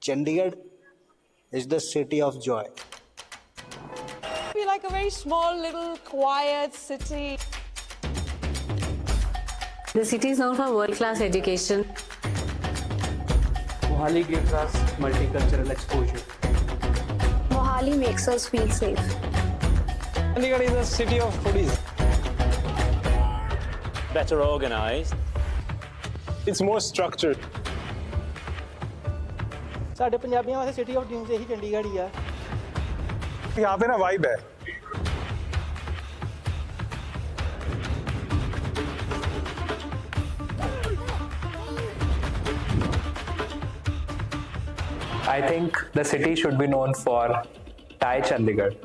Chandigarh is the city of joy. Be like a very small, little, quiet city. The city is known for world-class education. Mohali gives us multicultural exposure. Mohali makes us feel safe. Chandigarh is a city of foodies. Better organized. It's more structured. ਸਾਡੇ ਪੰਜਾਬੀਆਂ ਵਾਸਤੇ city of dreams ਇਹੀ ਚੰਡੀਗੜ੍ਹ ਹੀ ਆ यहाँ पे ना vibe है. I think the city should be known for TiE Chandigarh.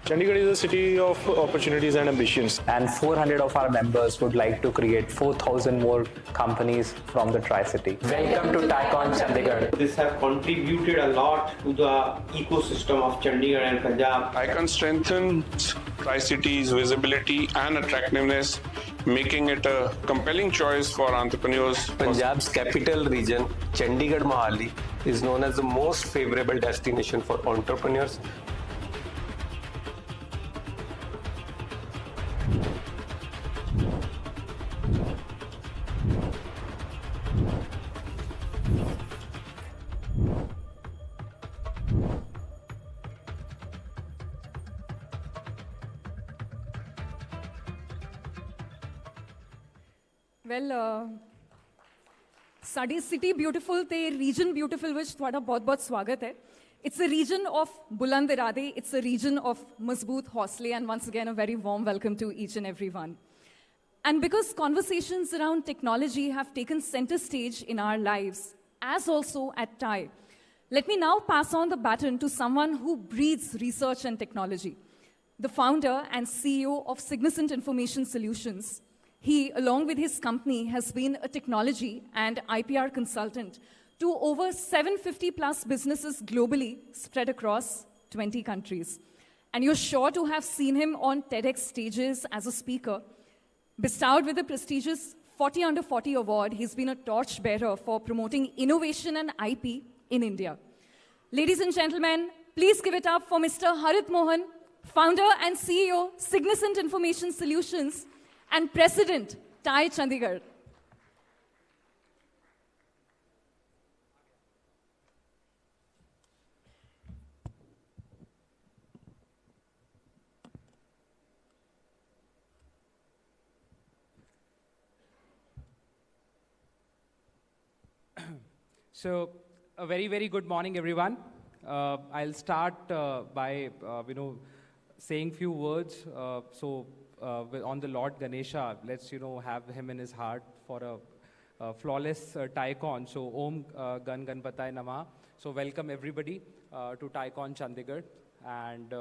Chandigarh is a city of opportunities and ambitions. And 400 of our members would like to create 4,000 more companies from the Tri-City. Welcome to TiECON Chandigarh. This have contributed a lot to the ecosystem of Chandigarh and Punjab. TiECON strengthens Tri-City's visibility and attractiveness, making it a compelling choice for entrepreneurs. Punjab's capital region, Chandigarh Mohali, is known as the most favorable destination for entrepreneurs. Well, ਸਾਡੀ city beautiful ਤੇ reason beautiful ਵਿੱਚ ਤੁਹਾਡਾ ਬਹੁਤ-ਬਹੁਤ ਸਵਾਗਤ ਹੈ. It's a region of बुलंद इरादे, it's a region of मजबूत हौसले, and once again a very warm welcome to each and every one. And because conversations around technology have taken center stage in our lives, as also at TiE, let me now pass on the baton to someone who breathes research and technology, the founder and CEO of Significant Information Solutions. He, along with his company, has been a technology and IPR consultant to over 750 plus businesses globally spread across 20 countries. And you're sure to have seen him on TEDx stages as a speaker. Bestowed with the prestigious 40 Under 40 award, he's been a torchbearer for promoting innovation and IP in India. Ladies and gentlemen, please give it up for Mr. Harit Mohan, founder and CEO, Significant Information Solutions, and President, TiE Chandigarh. So, a very, very good morning, everyone. I'll start by, saying few words. On the Lord Ganesha, let's, have him in his heart for a flawless TiECON. So, Om Gan Ganpatai Namaha. So, welcome everybody to TiECON Chandigarh. And,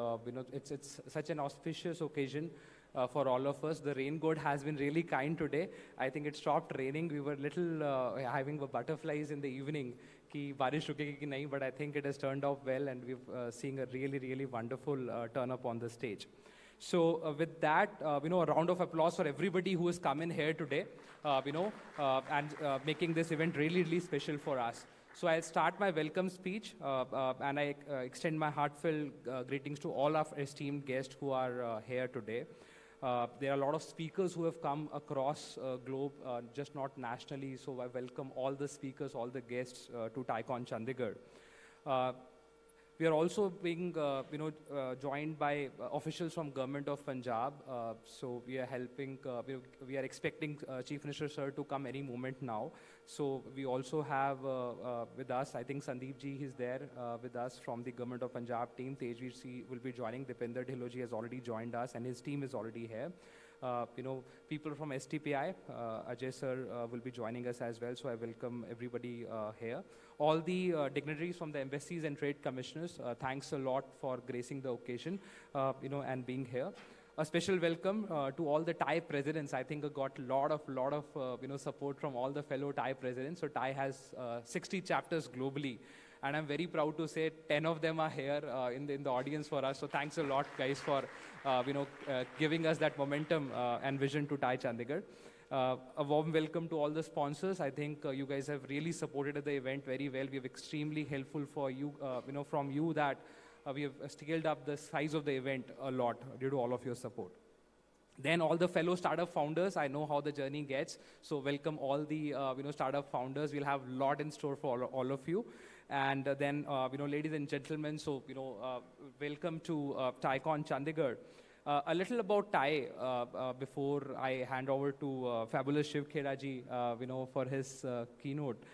it's such an auspicious occasion for all of us. The rain god has been really kind today. I think it stopped raining. We were having butterflies in the evening. Ki barish rukegi ki nahi, but I think it has turned out well, and we've seeing a really, really wonderful turn up on the stage. So with that, a round of applause for everybody who has come in here today, and making this event really, really special for us. So I'll start my welcome speech, and I extend my heartfelt greetings to all of our esteemed guests who are here today. There are a lot of speakers who have come across globe, just not nationally, so I welcome all the speakers, all the guests to TiECON Chandigarh. We are also being, joined by officials from Government of Punjab. So we are helping, we are expecting Chief Minister Sir to come any moment now. So we also have with us, I think Sandeep ji is there with us from the Government of Punjab team. Tejveer ji will be joining. Dipinder Dhillon ji has already joined us, and his team is already here. People from STPI, Ajay sir will be joining us as well, so I welcome everybody here. All the dignitaries from the embassies and trade commissioners, thanks a lot for gracing the occasion, and being here. A special welcome to all the TiE presidents. I think I got a lot of support from all the fellow TiE presidents. So TiE has 60 chapters globally, and I'm very proud to say 10 of them are here in the audience for us. So thanks a lot, guys, for giving us that momentum and vision to TiE Chandigarh. A warm welcome to all the sponsors. I think you guys have really supported the event very well. We have extremely helpful for you, from you that we have scaled up the size of the event a lot due to all of your support. Then all the fellow startup founders, I know how the journey gets. So welcome all the startup founders. We'll have a lot in store for all of you. And then ladies and gentlemen, so welcome to TiECON Chandigarh. A little about TiE before I hand over to fabulous Shiv Khera ji, for his keynote.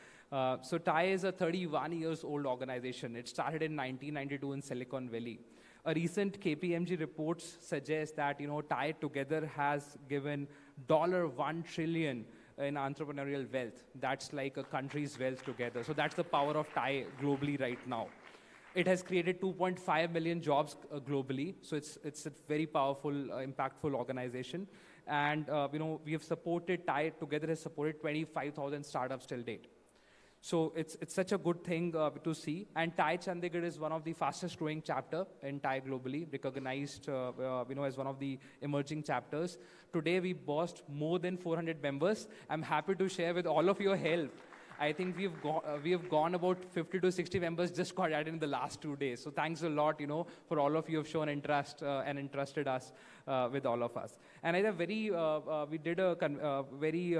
So TiE is a 31 years old organization. It started in 1992 in Silicon Valley. A recent KPMG report suggests that TiE together has given $1 trillion in entrepreneurial wealth. That's like a country's wealth together. So that's the power of TiE globally right now. It has created 2.5 million jobs globally. So it's a very powerful, impactful organization. And we have supported TiE together has supported 25,000 startups till date. So it's such a good thing to see. And TiE Chandigarh is one of the fastest growing chapter in TiE globally, recognized as one of the emerging chapters. Today we boast more than 400 members. I'm happy to share with all of your help. I think we have gone about 50 to 60 members just got added in the last 2 days. So thanks a lot, for all of you who have shown interest and entrusted us with all of us. And I have we did a very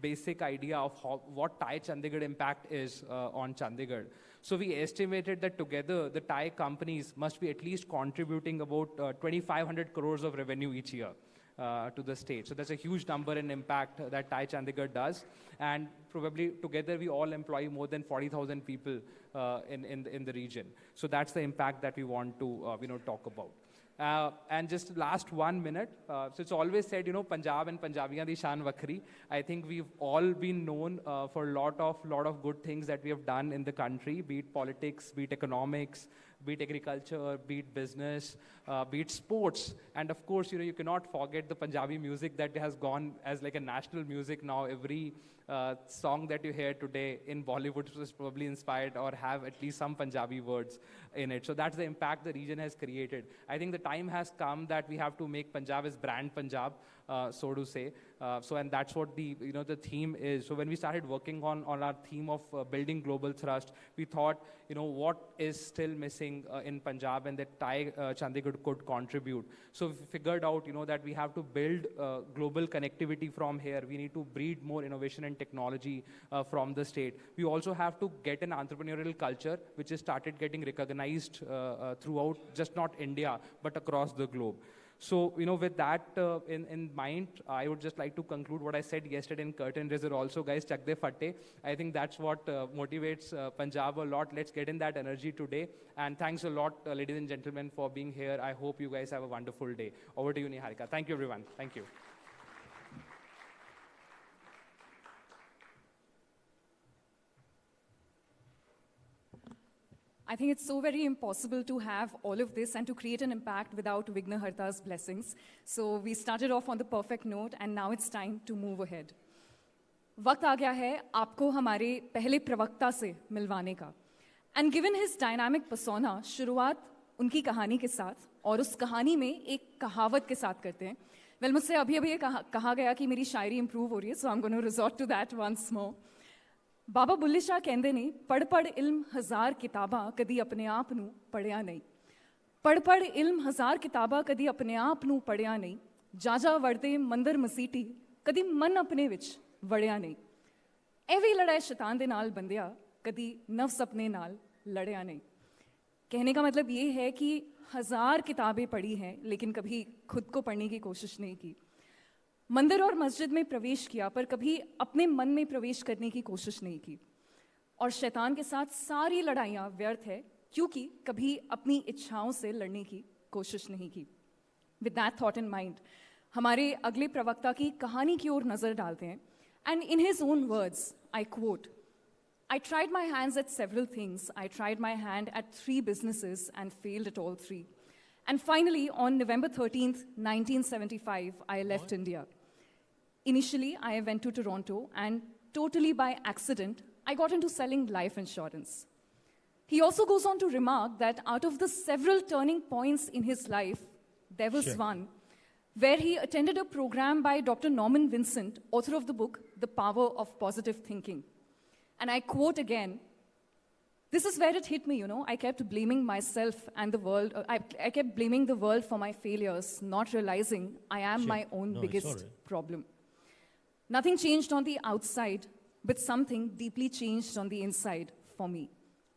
basic idea of what TiE Chandigarh impact is on Chandigarh. So we estimated that together the TiE companies must be at least contributing about 2,500 crores of revenue each year. To the state. So that's a huge number and impact that TiE Chandigarh does. And probably together we all employ more than 40,000 people in the region. So that's the impact that we want to talk about. And just last 1 minute. So it's always said, Punjab and Punjabiyan di shan vakhri. I think we've all been known for a lot of good things that we have done in the country, be it politics, be it economics, be it agriculture, be it business, be it sports. And of course, you cannot forget the Punjabi music that has gone as like a national music now. Every song that you hear today in Bollywood was probably inspired or have at least some Punjabi words in it. So that's the impact the region has created. I think the time has come that we have to make Punjab as brand Punjab, so to say. And that's what the theme is. So when we started working on our theme of building global thrust, we thought, what is still missing in Punjab and that TiE Chandigarh could contribute. So we figured out, that we have to build global connectivity from here. We need to breed more innovation and technology from the state. We also have to get an entrepreneurial culture, which has started getting recognized throughout, just not India, but across the globe. So, with that in mind, I would just like to conclude what I said yesterday in Curtain Raiser also, guys, chak de fatte. I think that's what motivates Punjab a lot. Let's get in that energy today. And thanks a lot, ladies and gentlemen, for being here. I hope you guys have a wonderful day. Over to you, Niharika. Thank you, everyone. Thank you. I think it's so very impossible to have all of this and to create an impact without Vignaharta's blessings. So we started off on the perfect note and now it's time to move ahead. वक्त आ गया है आपको हमारे पहले प्रवक्ता से मिलवाने का. And given his dynamic persona, शुरुआत उनकी कहानी के साथ और उस कहानी में एक कहावत के साथ करते हैं. Well, मुझसे अभी कहा गया कि मेरी शायरी improve हो रही है, so I'm going to resort to that once more. बाबा बुल्ले शाह कहंदे ने पढ़ इल्म हज़ार किताबां कदी अपने आप नूं पढ़िया नहीं. पढ़ इल्म हज़ार किताबां कदी अपने आप नूं पढ़िया नहीं. जा वड़दे मंदिर मसीटी कदी मन अपने विच वड़िया नहीं. एवी लड़ाई शैतान दे नाल बंदिया कदी नफ्स अपने नाल लड़िया नहीं. कहने का मतलब ये है कि 1000 किताबें पढ़ी हैं लेकिन कभी खुद को पढ़ने की कोशिश नहीं की. मंदिर और मस्जिद में प्रवेश किया पर कभी अपने मन में प्रवेश करने की कोशिश नहीं की. और शैतान के साथ सारी लड़ाइयाँ व्यर्थ है क्योंकि कभी अपनी इच्छाओं से लड़ने की कोशिश नहीं की. With that thought in mind हमारे अगले प्रवक्ता की कहानी की ओर नज़र डालते हैं. And in his own words I quote, I tried my hands at several things. I tried my hand at 3 businesses and failed at all 3. And finally, on November 13th, 1975, I left India. Initially, I went to Toronto, and totally by accident, I got into selling life insurance. He also goes on to remark that out of the several turning points in his life, there was one where he attended a program by Dr. Norman Vincent, author of the book, The Power of Positive Thinking. And I quote again, this is where it hit me, I kept blaming myself and the world. I kept blaming the world for my failures, not realizing I am my own biggest problem. Nothing changed on the outside, but something deeply changed on the inside for me.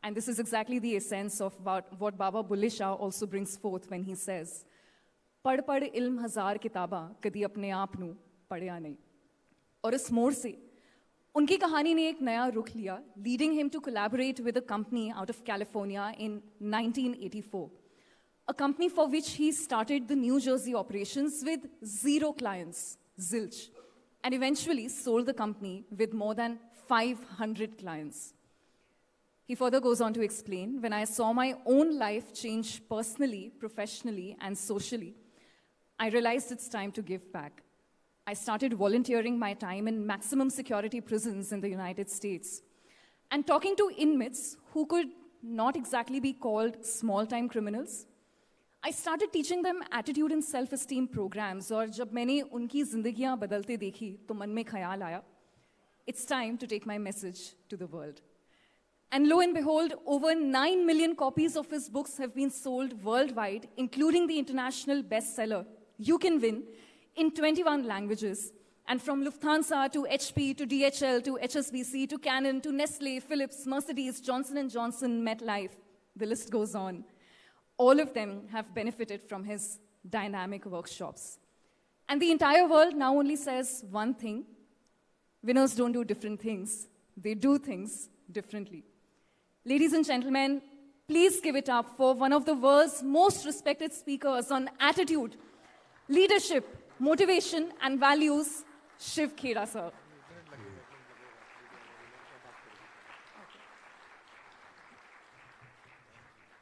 And this is exactly the essence of what Baba Bulle Shah also brings forth when he says, पढ़ पढ़ इल्म हजार किताबा कदी अपने आप नू पढ़िया नहीं. और इस मोड़ से उनकी कहानी ने एक नया रुख लिया, leading him to collaborate with a company out of California in 1984. A company for which he started the New Jersey operations with 0 clients, zilch, and eventually sold the company with more than 500 clients. He further goes on to explain, when I saw my own life change personally, professionally, and socially, I realized it's time to give back. I started volunteering my time in maximum security prisons in the United States and talking to inmates who could not exactly be called small-time criminals. I started teaching them attitude and self-esteem programs, और जब मैंने उनकी ज़िंदगियाँ बदलते देखी, तो मन में ख्याल आया, it's time to take my message to the world. And lo and behold, over 9 million copies of his books have been sold worldwide, including the international bestseller, You Can Win, in 21 languages. And from Lufthansa to HP to DHL to HSBC to Canon to Nestle, Philips, Mercedes, Johnson & Johnson, MetLife, the list goes on. All of them have benefited from his dynamic workshops. And the entire world now only says one thing: winners don't do different things, they do things differently. Ladies and gentlemen, please give it up for one of the world's most respected speakers on attitude, leadership, motivation, and values, Shiv Khera, sir.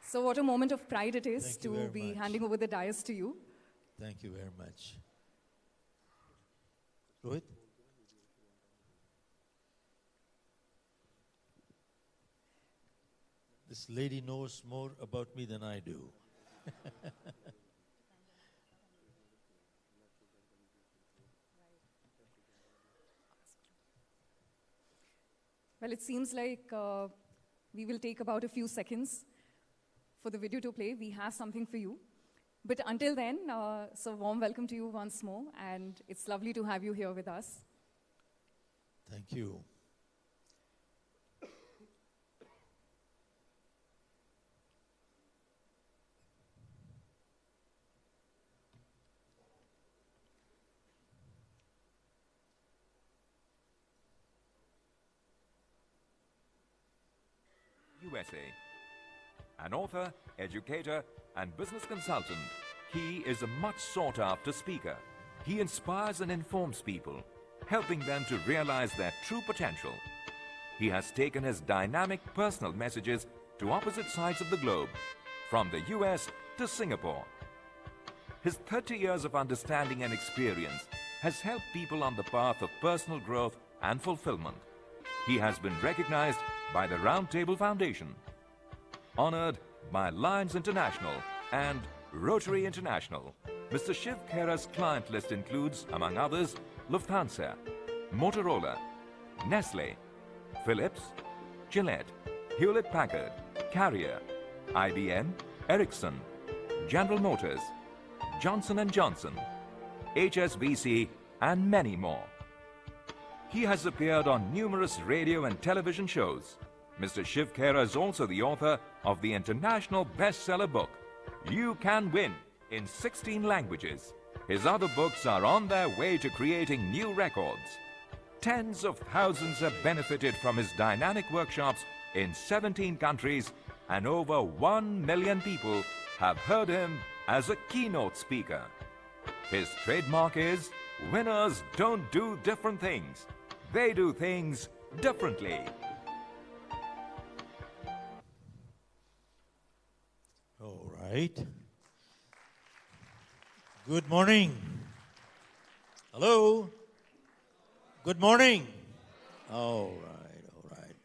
So what a moment of pride it is to be handing over the dais to you. Thank you very much. Rohit? This lady knows more about me than I do. Well, it seems like we will take about a few seconds for the video to play. We have something for you. But until then, so warm welcome to you once more, and it's lovely to have you here with us. Thank you. USA. An author, educator, and business consultant, he is a much sought-after speaker. He inspires and informs people, helping them to realize their true potential. He has taken his dynamic personal messages to opposite sides of the globe, from the US to Singapore. His 30 years of understanding and experience has helped people on the path of personal growth and fulfillment. He has been recognized by the Round Table Foundation, honored by Lions International and Rotary International. Mr. Shiv Khera's client list includes, among others, Lufthansa, Motorola, Nestle, Philips, Gillette, Hewlett-Packard, Carrier, IBM, Ericsson, General Motors, Johnson & Johnson, HSBC, and many more. He has appeared on numerous radio and television shows. Mr. Shiv Khera is also the author of the international bestseller book, You Can Win, in 16 languages. His other books are on their way to creating new records. Tens of thousands have benefited from his dynamic workshops in 17 countries, and over 1 million people have heard him as a keynote speaker. His trademark is, winners don't do different things. They do things differently. All right. Good morning. Hello. Good morning. All right.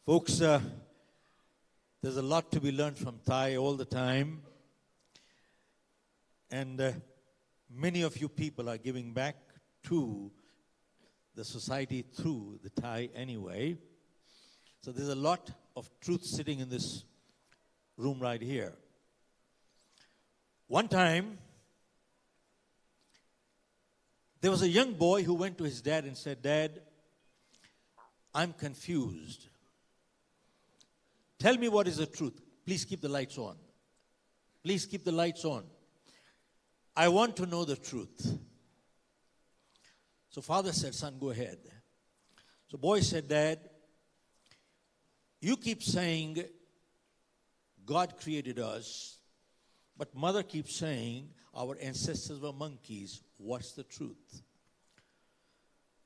Folks, there's a lot to be learned from TiE all the time. And many of you people are giving back to the society through the TiE anyway. So there's a lot of truth sitting in this room right here. One time, there was a young boy who went to his dad and said, "Dad, I'm confused. Tell me what is the truth. Please keep the lights on. Please keep the lights on. I want to know the truth." So father said, "Son, go ahead." So boy said, "Dad, you keep saying God created us, but mother keeps saying our ancestors were monkeys. What's the truth?"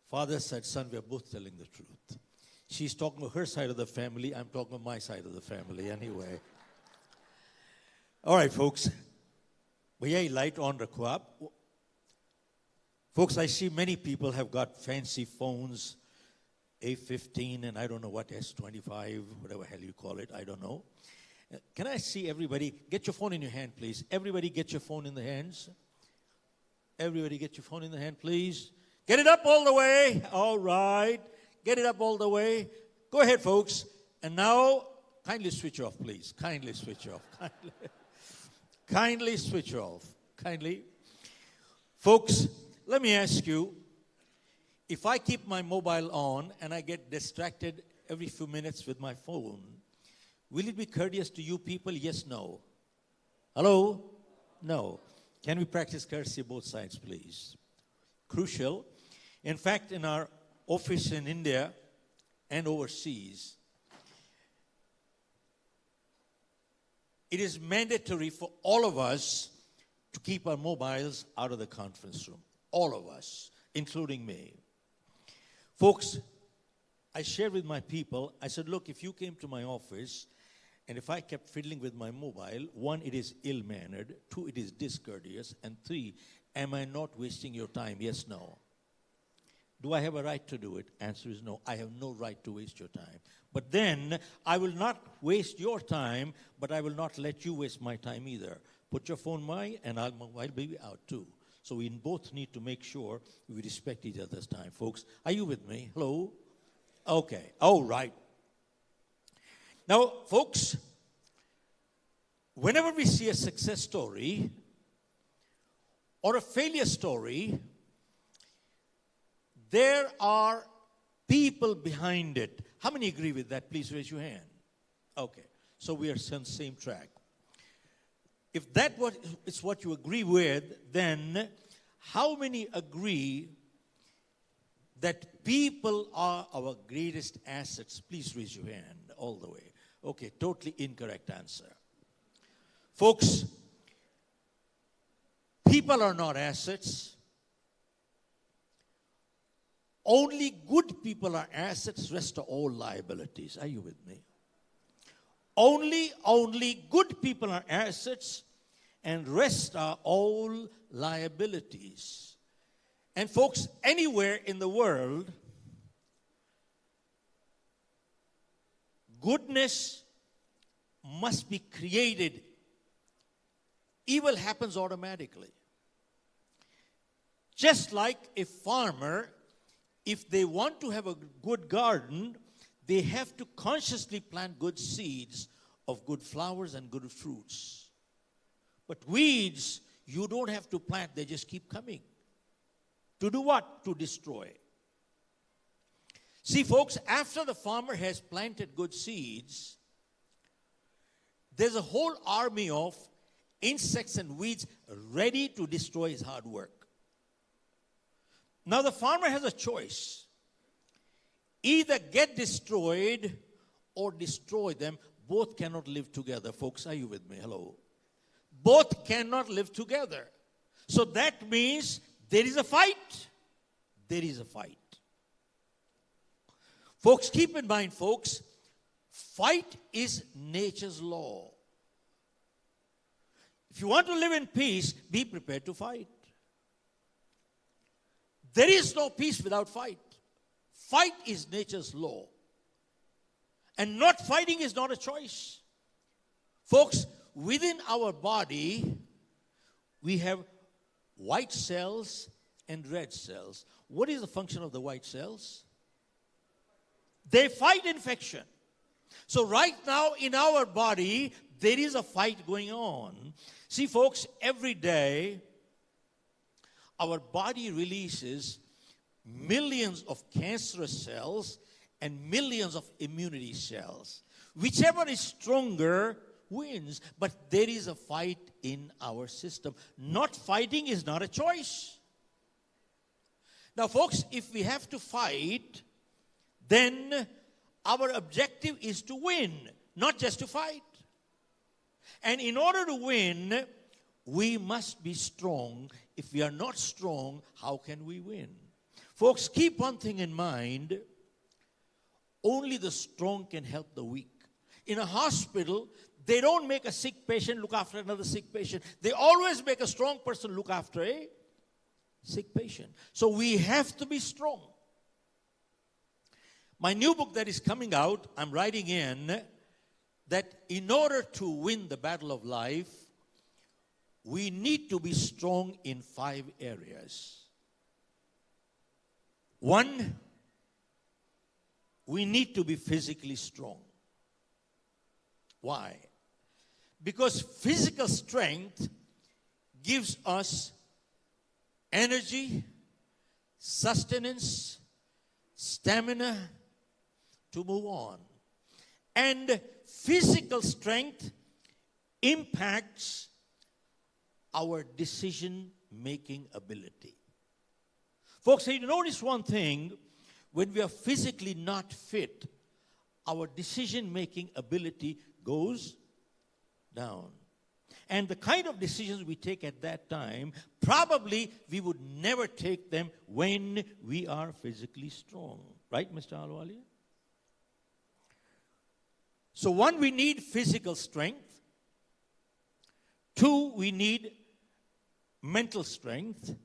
Father said, "Son, we are both telling the truth. She's talking about her side of the family. I'm talking about my side of the family anyway." All right, folks. Bhaiya, light on rakho aap. Folks, I see many people have got fancy phones, A15 and I don't know what, S25, whatever hell you call it, I don't know. Can I see everybody? Get your phone in your hand, please. Everybody get your phone in the hands. Everybody get your phone in the hand, please. Get it up all the way. All right. Get it up all the way. Go ahead, folks. And now, kindly switch off, please. Kindly switch off. Kindly switch off. Kindly. Folks, let me ask you, if I keep my mobile on and I get distracted every few minutes with my phone, will it be courteous to you people? Yes, no. Hello? No. Can we practice courtesy both sides, please? Crucial. In fact, in our office in India and overseas, it is mandatory for all of us to keep our mobiles out of the conference room. All of us, including me. Folks, I shared with my people, I said, look, if you came to my office and if I kept fiddling with my mobile, 1, it is ill-mannered, 2, it is discourteous, and 3, am I not wasting your time? Yes, no. Do I have a right to do it? Answer is no. I have no right to waste your time. But then, I will not waste your time, but I will not let you waste my time either. Put your phone by, and I'll be out too. So we both need to make sure we respect each other's time. Folks, are you with me? Hello? Okay. All right. Now, folks, whenever we see a success story or a failure story, there are people behind it. How many agree with that? Please raise your hand. Okay. So we are on the same track. If that is what you agree with, then how many agree that people are our greatest assets? Please raise your hand all the way. Okay, totally incorrect answer. Folks, people are not assets. Only good people are assets, rest are all liabilities. Are you with me? Only good people are assets and rest are all liabilities. And folks, anywhere in the world, goodness must be created. Evil happens automatically. Just like a farmer, if they want to have a good garden, they have to consciously plant good seeds of good flowers and good fruits. But weeds, you don't have to plant, they just keep coming. To do what? To destroy. See, folks, after the farmer has planted good seeds, there's a whole army of insects and weeds ready to destroy his hard work. Now, the farmer has a choice. Either get destroyed or destroy them. Both cannot live together. Folks, are you with me? Hello? Both cannot live together. So that means there is a fight. There is a fight. Folks, keep in mind, folks, fight is nature's law. If you want to live in peace, be prepared to fight. There is no peace without fight. Fight is nature's law. And not fighting is not a choice. Folks, within our body, we have white cells and red cells. What is the function of the white cells? They fight infection. So right now in our body, there is a fight going on. See, folks, every day, our body releases millions of cancerous cells and millions of immunity cells. Whichever is stronger wins, but there is a fight in our system. Not fighting is not a choice. Now, folks, if we have to fight, then our objective is to win, not just to fight. And in order to win, we must be strong. If we are not strong, how can we win? Folks, keep one thing in mind. Only the strong can help the weak. In a hospital, they don't make a sick patient look after another sick patient. They always make a strong person look after a sick patient. So we have to be strong. My new book that is coming out, I'm writing in that in order to win the battle of life, we need to be strong in 5 areas. 1, we need to be physically strong. Why? Because physical strength gives us energy, sustenance, stamina to move on. And physical strength impacts our decision-making ability. Folks, you notice one thing, when we are physically not fit, our decision-making ability goes down. And the kind of decisions we take at that time, probably we would never take them when we are physically strong. Right, Mr. Alwalia? So 1, we need physical strength. 2, we need mental strength.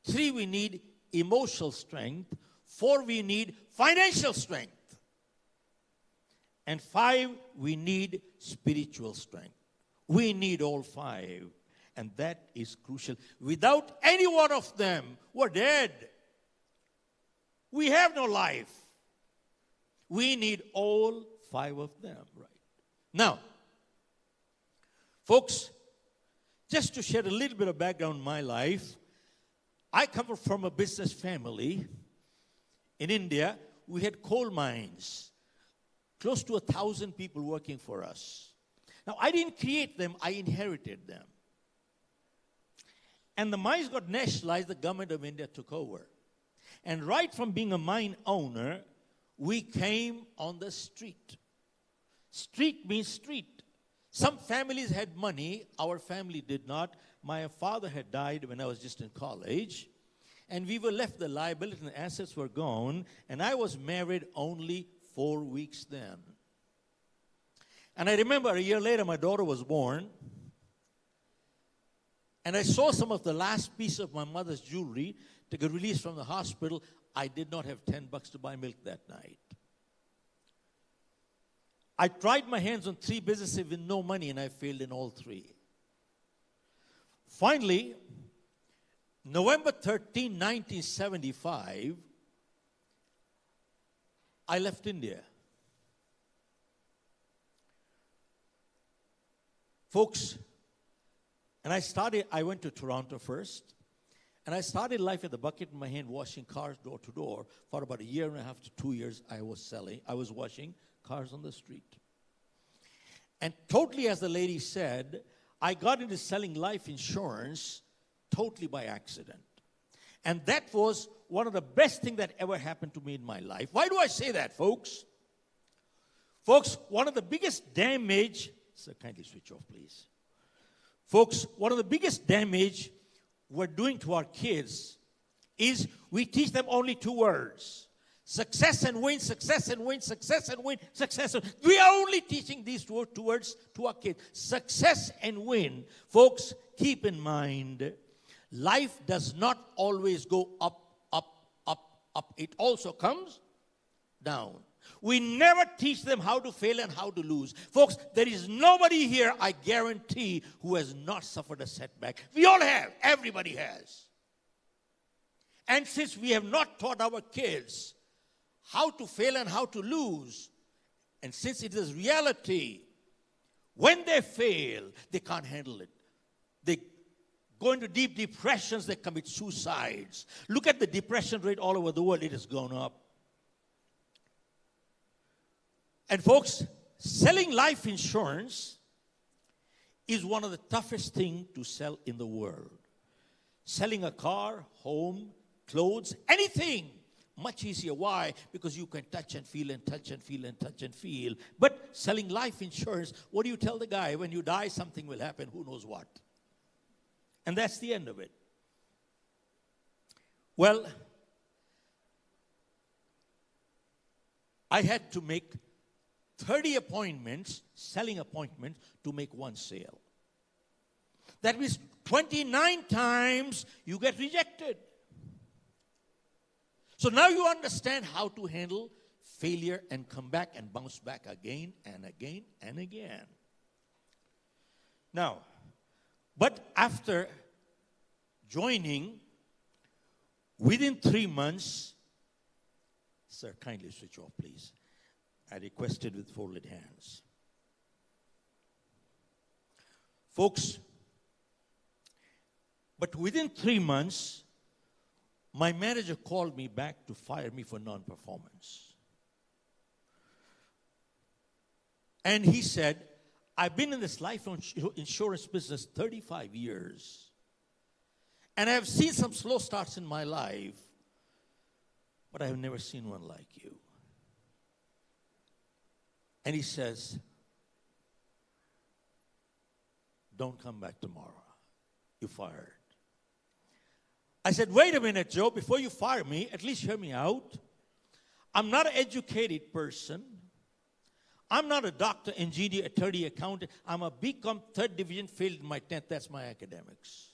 3, we need emotional strength. 4, we need financial strength. And 5, we need spiritual strength. We need all 5. And that is crucial. Without any one of them, we're dead. We have no life. We need all 5 of them, right? Now, folks, just to share a little bit of background in my life, I come from a business family. In India, we had coal mines. Close to 1,000 people working for us. Now, I didn't create them, I inherited them. And the mines got nationalized, the government of India took over. And right from being a mine owner, we came on the street. Street means street. Some families had money, our family did not. My father had died when I was just in college. And we were left, the liability and the assets were gone. And I was married only 4 weeks then. And I remember a year later, my daughter was born. And I saw some of the last piece of my mother's jewelry to get released from the hospital. I did not have $10 to buy milk that night. I tried my hands on 3 businesses with no money, and I failed in all 3. Finally, November 13, 1975, I left India. Folks, and I went to Toronto first, and I started life with a bucket in my hand, washing cars door to door. For about 1.5 years to 2 years, I was washing cars on the street. And totally, as the lady said, I got into selling life insurance totally by accident. And that was one of the best things that ever happened to me in my life. Why do I say that, folks? Folks, one of the biggest damage, sir, kindly switch off, please. Folks, one of the biggest damage we're doing to our kids is we teach them only 2 words. Success and win, success and win, success and win, success and win. We are only teaching these 2 words to our kids. Success and win. Folks, keep in mind, life does not always go up, up, up, up. It also comes down. We never teach them how to fail and how to lose. Folks, there is nobody here, I guarantee, who has not suffered a setback. We all have. Everybody has. And since we have not taught our kids how to fail and how to lose, and since it is reality, when they fail, they can't handle it. They go into deep depressions, they commit suicides. Look at the depression rate all over the world, it has gone up. And folks, selling life insurance is one of the toughest things to sell in the world. Selling a car, home, clothes, anything, much easier. Why? Because you can touch and feel and touch and feel and touch and feel. But selling life insurance, what do you tell the guy? When you die, something will happen, who knows what. And that's the end of it. Well, I had to make 30 appointments, selling appointments, to make one sale. That means 29 times you get rejected. So now you understand how to handle failure and come back and bounce back again and again and again. Now, but after joining, within 3 months, sir, kindly switch off, please. I requested with folded hands. Folks, but within 3 months, my manager called me back to fire me for non-performance. And he said, I've been in this life insurance business 35 years. And I have seen some slow starts in my life, but I have never seen one like you. And he says, don't come back tomorrow. You're fired. I said, wait a minute, Joe, before you fire me, at least hear me out. I'm not an educated person. I'm not a doctor, engineer, attorney, accountant. I'm a BCom 3rd division, failed in my 10th. That's my academics.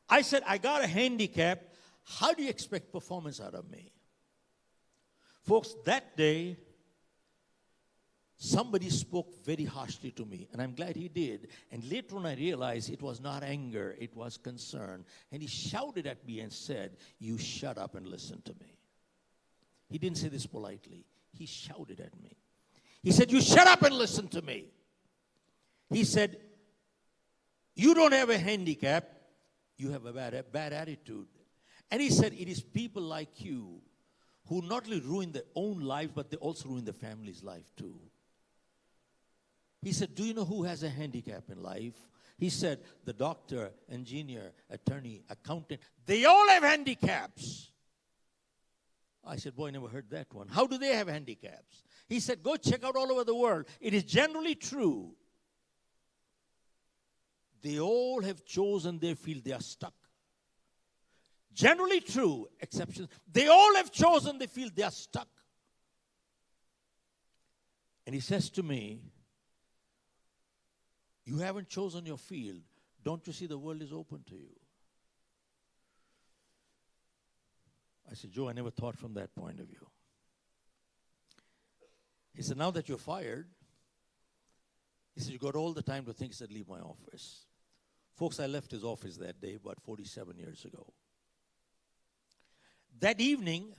I said, I got a handicap. How do you expect performance out of me? Folks, that day, somebody spoke very harshly to me, and I'm glad he did. And later on I realized it was not anger, it was concern. And he shouted at me and said, you shut up and listen to me. He didn't say this politely. He shouted at me. He said, you shut up and listen to me. He said, you don't have a handicap, you have a bad attitude. And he said, it is people like you who not only ruin their own lives, but they also ruin their family's life too. He said, do you know who has a handicap in life? He said, the doctor, engineer, attorney, accountant, they all have handicaps. I said, boy, I never heard that one. How do they have handicaps? He said, go check out all over the world. It is generally true. They all have chosen their field. They are stuck. Generally true, exceptions. They all have chosen the field. They are stuck. And he says to me, you haven't chosen your field. Don't you see the world is open to you? I said, Joe, I never thought from that point of view. He said, now that you're fired, he said, you got all the time to think. He said, leave my office. Folks, I left his office that day about 47 years ago. That evening,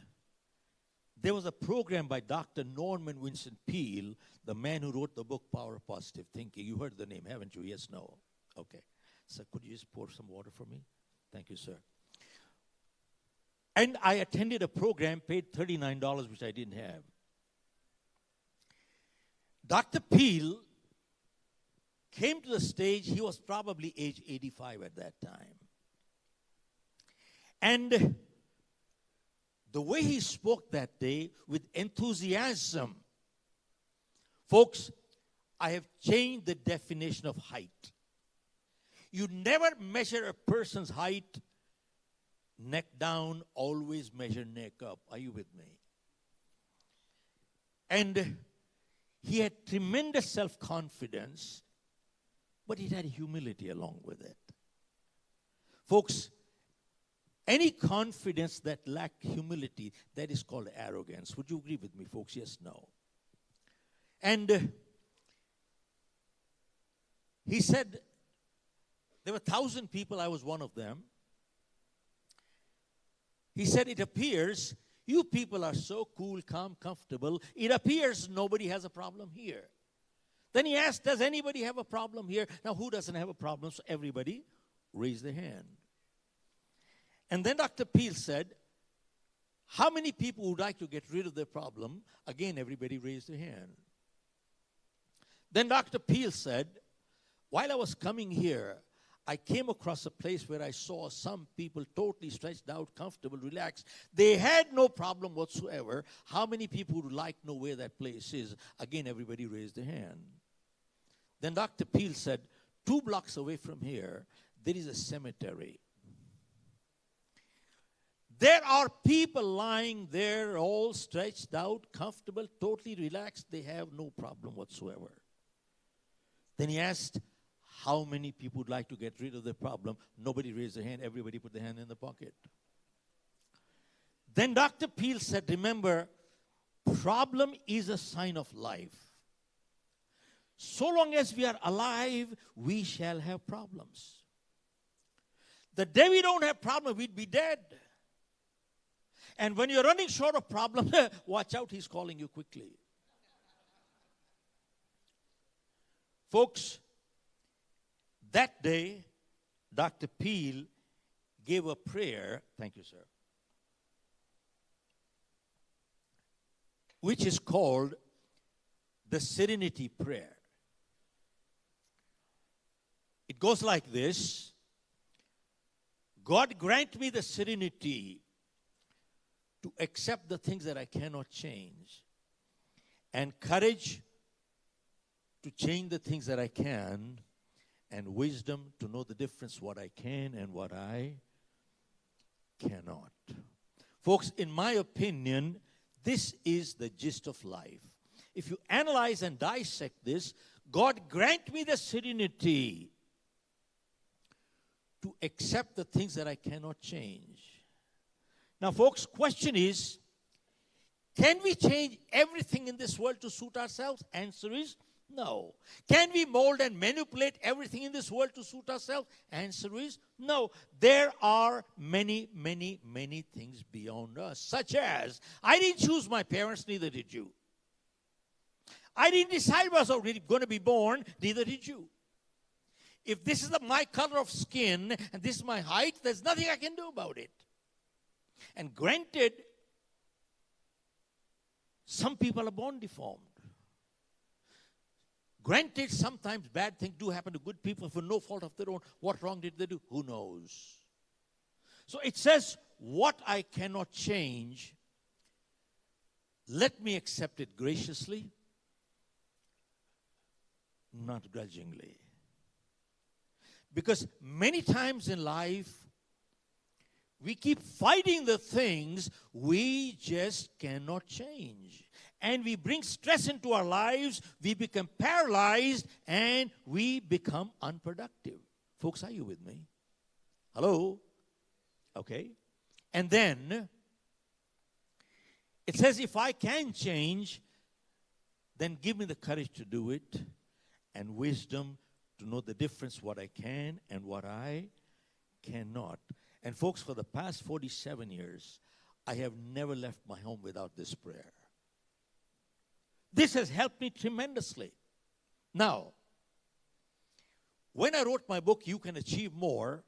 there was a program by Dr. Norman Vincent Peale, the man who wrote the book Power of Positive Thinking. You heard the name, haven't you? Yes, no? Okay. So could you just pour some water for me? Thank you, sir. And I attended a program, paid $39, which I didn't have. Dr. Peale came to the stage. He was probably age 85 at that time. And the way he spoke that day with enthusiasm, folks, I have changed the definition of height. You never measure a person's height neck down, always measure neck up. Are you with me? And he had tremendous self-confidence, but he had humility along with it. Folks, Any confidence that lacks humility, that is called arrogance. Would you agree with me, folks? Yes, no. And he said, there were 1,000 people, I was one of them. He said, it appears you people are so cool, calm, comfortable. It appears nobody has a problem here. Then he asked, does anybody have a problem here? Now, who doesn't have a problem? So everybody raised their hand. And then Dr. Peel said, how many people would like to get rid of their problem? Again, everybody raised their hand. Then Dr. Peel said, while I was coming here, I came across a place where I saw some people totally stretched out, comfortable, relaxed. They had no problem whatsoever. How many people would like to know where that place is? Again, everybody raised their hand. Then Dr. Peel said, 2 blocks away from here, there is a cemetery. There are people lying there, all stretched out, comfortable, totally relaxed. They have no problem whatsoever. Then he asked, how many people would like to get rid of the problem? Nobody raised their hand. Everybody put their hand in the pocket. Then Dr. Peel said, remember, problem is a sign of life. So long as we are alive, we shall have problems. The day we don't have problems, we'd be dead. And when you're running short of problems, watch out, he's calling you quickly. Folks, that day, Dr. Peel gave a prayer, thank you, sir, which is called the Serenity Prayer. It goes like this: God grant me the serenity to accept the things that I cannot change, and courage to change the things that I can, and wisdom to know the difference what I can and what I cannot. Folks, in my opinion, this is the gist of life. If you analyze and dissect this, God grant me the serenity to accept the things that I cannot change. Now, folks, question is, can we change everything in this world to suit ourselves? Answer is no. Can we mold and manipulate everything in this world to suit ourselves? Answer is no. There are many, many, many things beyond us, such as, I didn't choose my parents, neither did you. I didn't decide I was going to be born, neither did you. If this is my color of skin and this is my height, there's nothing I can do about it. And granted, some people are born deformed. Granted, sometimes bad things do happen to good people for no fault of their own. What wrong did they do? Who knows? So it says, what I cannot change, let me accept it graciously, not grudgingly. Because many times in life, we keep fighting the things we just cannot change. And we bring stress into our lives, we become paralyzed, and we become unproductive. Folks, are you with me? Hello? Okay. And then, it says, if I can change, then give me the courage to do it, and wisdom to know the difference what I can and what I cannot. And folks, for the past 47 years, I have never left my home without this prayer. This has helped me tremendously. Now, when I wrote my book, You Can Achieve More,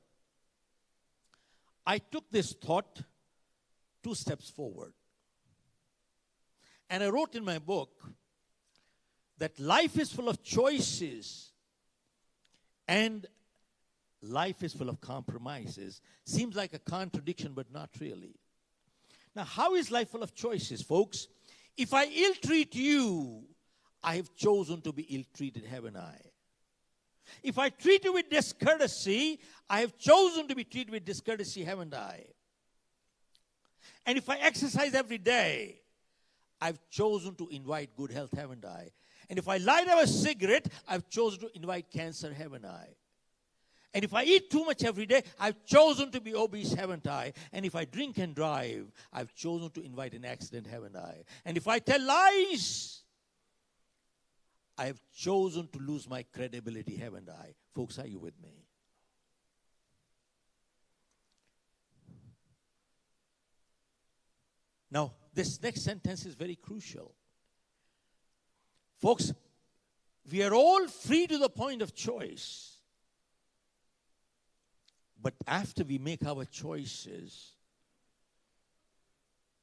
I took this thought 2 steps forward. And I wrote in my book that life is full of choices and life is full of compromises. Seems like a contradiction, but not really. Now, how is life full of choices, folks? If I ill-treat you, I have chosen to be ill-treated, haven't I? If I treat you with discourtesy, I have chosen to be treated with discourtesy, haven't I? And if I exercise every day, I've chosen to invite good health, haven't I? And if I light up a cigarette, I've chosen to invite cancer, haven't I? And if I eat too much every day, I've chosen to be obese, haven't I? And if I drink and drive, I've chosen to invite an accident, haven't I? And if I tell lies, I have chosen to lose my credibility, haven't I? Folks, are you with me? Now, this next sentence is very crucial. Folks, we are all free to the point of choice. But after we make our choices,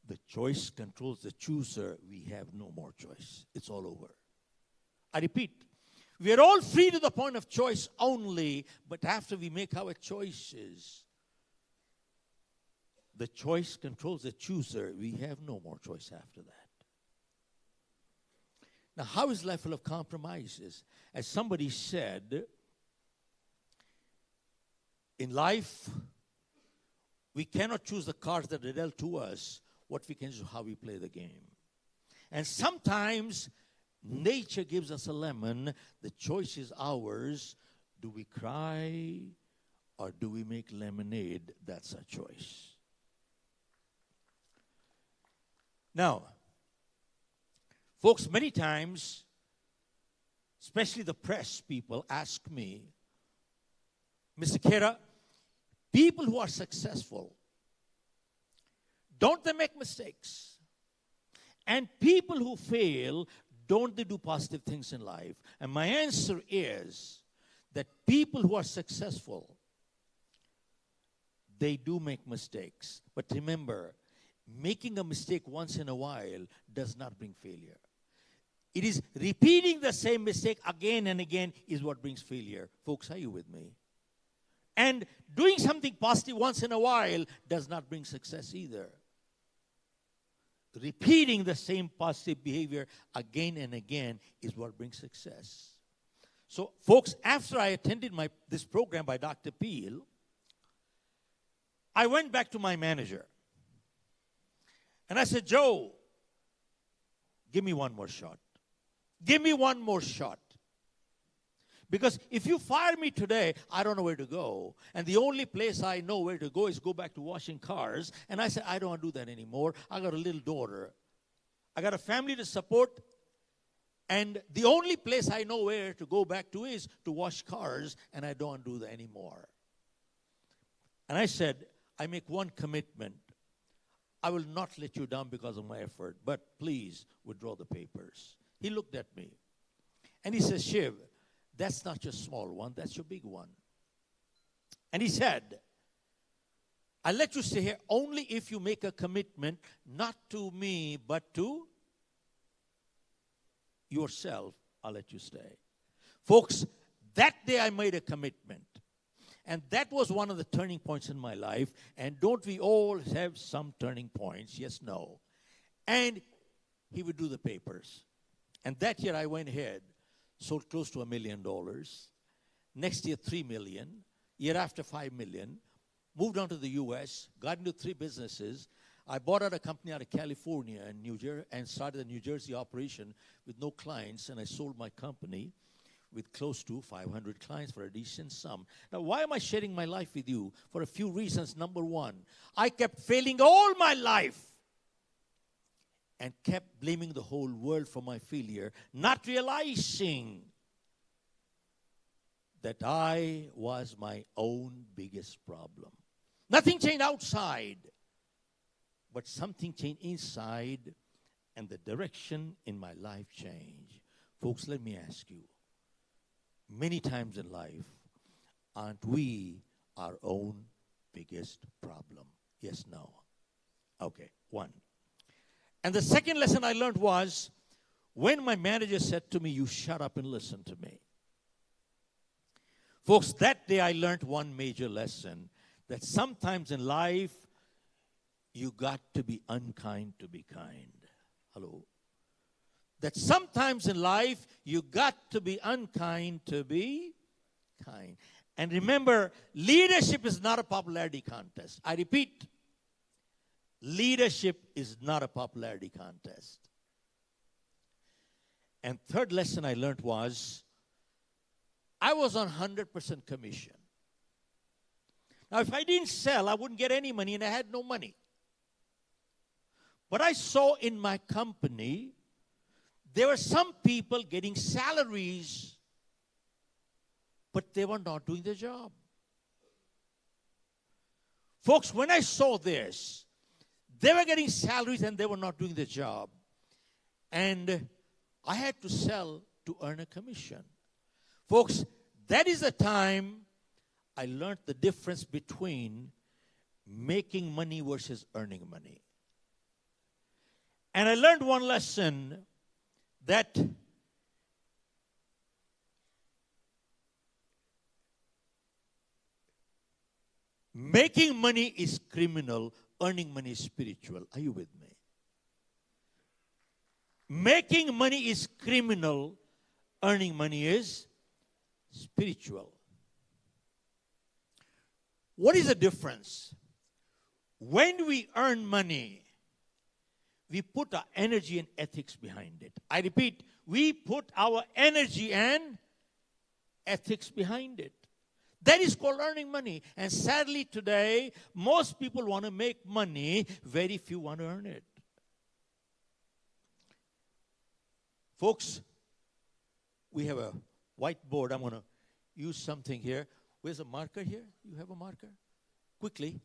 the choice controls the chooser. We have no more choice. It's all over. I repeat, we are all free to the point of choice only, but after we make our choices, the choice controls the chooser. We have no more choice after that. Now, how is life full of compromises? As somebody said, in life, we cannot choose the cards that are dealt to us. What we can do is how we play the game. And sometimes nature gives us a lemon. The choice is ours. Do we cry or do we make lemonade? That's our choice. Now, folks, many times, especially the press people, ask me, Mr. Khera, people who are successful, don't they make mistakes? And people who fail, don't they do positive things in life? And my answer is that people who are successful, they do make mistakes. But remember, making a mistake once in a while does not bring failure. It is repeating the same mistake again and again is what brings failure. Folks, are you with me? And doing something positive once in a while does not bring success either. Repeating the same positive behavior again and again is what brings success. So, folks, after I attended this program by Dr. Peel, I went back to my manager. And I said, Joe, give me one more shot. Give me one more shot. Because if you fire me today, I don't know where to go. And the only place I know where to go is go back to washing cars. And I said, I don't want to do that anymore. I got a little daughter. I got a family to support. And the only place I know where to go back to is to wash cars. And I don't want to do that anymore. And I said, I make one commitment. I will not let you down because of my effort. But please withdraw the papers. He looked at me. And he says, Shiv, that's not your small one, that's your big one. And he said, I'll let you stay here only if you make a commitment, not to me, but to yourself. I'll let you stay. Folks, that day I made a commitment. And that was one of the turning points in my life. And don't we all have some turning points? Yes, no. And he would do the papers. And that year I went ahead, sold close to $1 million. Next year, $3 million. Year after, $5 million. Moved on to the U.S., got into 3 businesses. I bought out a company out of California and New Jersey and started a New Jersey operation with no clients. And I sold my company with close to 500 clients for a decent sum. Now, why am I sharing my life with you? For a few reasons. Number one, I kept failing all my life and kept blaming the whole world for my failure, not realizing that I was my own biggest problem. Nothing changed outside, but something changed inside, and the direction in my life changed. Folks, let me ask you, many times in life, aren't we our own biggest problem? Yes, no. Okay, one. And the second lesson I learned was when my manager said to me, you shut up and listen to me. Folks, that day I learned one major lesson, that sometimes in life, you got to be unkind to be kind. Hello? That sometimes in life, you got to be unkind to be kind. And remember, leadership is not a popularity contest. I repeat, leadership is not a popularity contest. And third lesson I learned was, I was on 100% commission. Now, if I didn't sell, I wouldn't get any money, and I had no money. But I saw in my company, there were some people getting salaries, but they were not doing their job. Folks, when I saw this, they were getting salaries and they were not doing their job. And I had to sell to earn a commission. Folks, that is the time I learned the difference between making money versus earning money. And I learned one lesson, that making money is criminal, earning money is spiritual. Are you with me? Making money is criminal, earning money is spiritual. What is the difference? When we earn money, we put our energy and ethics behind it. I repeat, we put our energy and ethics behind it. That is called earning money. And sadly today, most people want to make money, very few want to earn it. Folks, we have a whiteboard. I'm going to use something here. Where's a marker here? You have a marker? Quickly.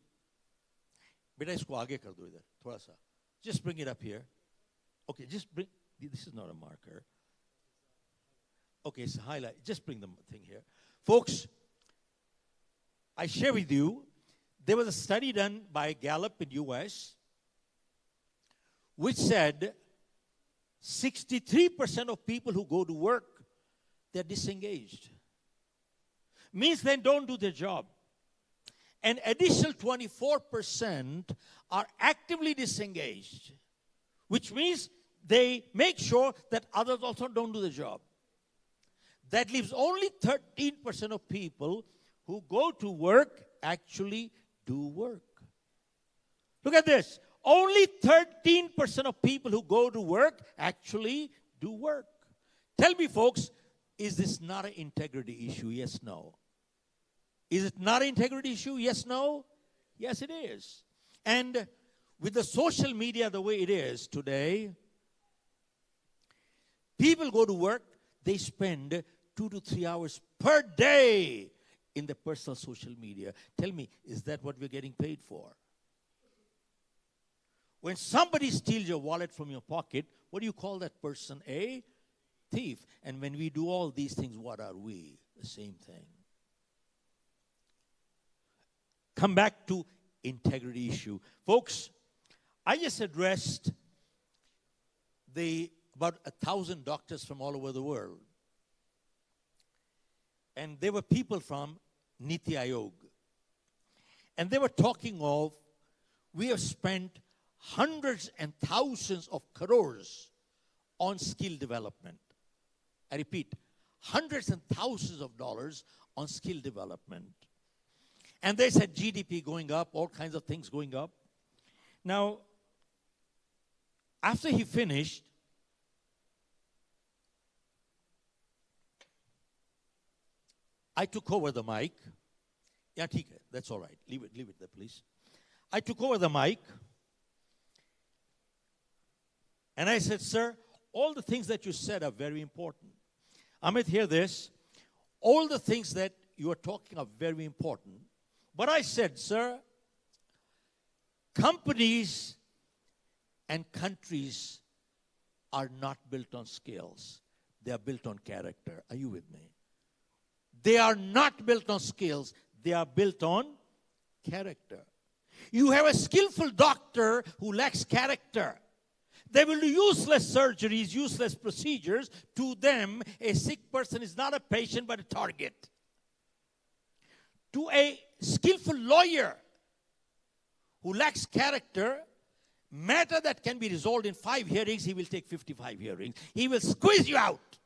Beta isko aage kar do idhar, thoda sa. Just bring it up here. Okay, just bring, this is not a marker. Okay, it's a highlight. Just bring the thing here. Folks, I share with you, there was a study done by Gallup in US, which said 63% of people who go to work, they're disengaged. Means they don't do their job. An additional 24% are actively disengaged, which means they make sure that others also don't do the job. That leaves only 13% of people who go to work actually do work. Look at this. Only 13% of people who go to work actually do work. Tell me, folks, is this not an integrity issue? Yes, no. Is it not an integrity issue? Yes, no? Yes, it is. And with the social media the way it is today, people go to work, they spend 2 to 3 hours per day in the personal social media. Tell me, is that what we're getting paid for? When somebody steals your wallet from your pocket, what do you call that person? A thief. And when we do all these things, what are we? The same thing. Come back to integrity issue. Folks, I just addressed about 1,000 doctors from all over the world. And there were people from Niti Aayog. And they were talking of, we have spent hundreds and thousands of crores on skill development. I repeat, hundreds and thousands of dollars on skill development. And they said GDP going up, all kinds of things going up. Now, after he finished, I took over the mic. Yeah, that's all right. Leave it there, please. I took over the mic. And I said, sir, all the things that you said are very important. Amit, hear this. All the things that you are talking are very important. But I said, sir, companies and countries are not built on skills. They are built on character. Are you with me? They are not built on skills. They are built on character. You have a skillful doctor who lacks character. They will do useless surgeries, useless procedures. To them, a sick person is not a patient but a target. To a skillful lawyer who lacks character, matter that can be resolved in 5 hearings, he will take 55 hearings. He will squeeze you out.